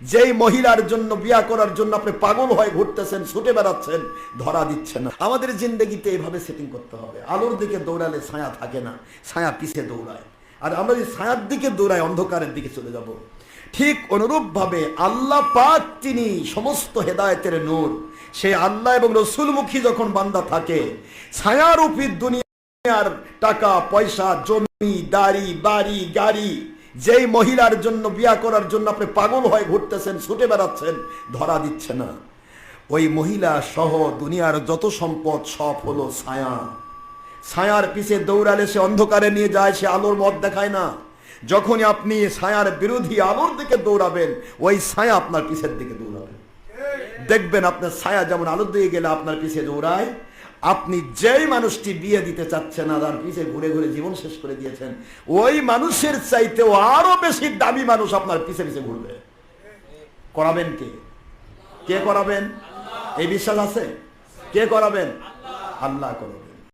যেই মহিলার জন্য বিয়া করার জন্য আপনি পাগল হয়ে ঘুরতেছেন, ছুটে বেড়াচ্ছেন, ধরা দিচ্ছে না। আমাদের জিন্দগিতে এইভাবে সেটিং করতে হবে। আলোর দিকে দৌড়ালে ছায়া থাকে না, ছায়া পিছে দৌড়ায়। আর আমরা যদি ছায়ার দিকে দৌড়াই অন্ধকারের দিকে চলে যাব। ঠিক অনুরূপ ভাবে আল্লাহ পাক তিনি সমস্ত হেদায়েতের নূর। সে আল্লাহ এবং রসুলমুখী যখন বান্দা থাকে, ছায়ারূপী দুনিয়ার টাকা পয়সা, জমি, দাড়ি, বাড়ি, গাড়ি, যেই মহিলার জন্য বিয়া করার জন্য আপনি পাগল হয়ে ঘুরতেছেন, ছুটে বেড়াচ্ছেন, ধরা দিচ্ছে না। ওই মহিলা সহ দুনিয়ার যত সম্পদ সব হলো ছায়া। ছায়ার পিছে দৌড়ালে সে অন্ধকারে নিয়ে যায়, সে আলোর মত দেখায় না। যখনই আপনি ছায়ার বিরোধী আলোর দিকে দৌড়াবেন, ওই ছায়া আপনার পিছের দিকে দৌড়াবে। দেখবেন আপনার ছায়া যেমন আলোর দিকে গেলে আপনার পিছে দৌড়ায়, আপনি যেই মানুষটি বিয়ে দিতে চাচ্ছেন না, তার পিছে ঘুরে ঘুরে জীবন শেষ করে দিয়েছেন, ওই মানুষের চাইতেও আরো বেশি দামি মানুষ আপনার পিছে পিছে ঘুরবে। করাবেন কে? কে করাবেন? এই বিশ্বাস আছে? কে করাবেন? আল্লাহ করাবেন।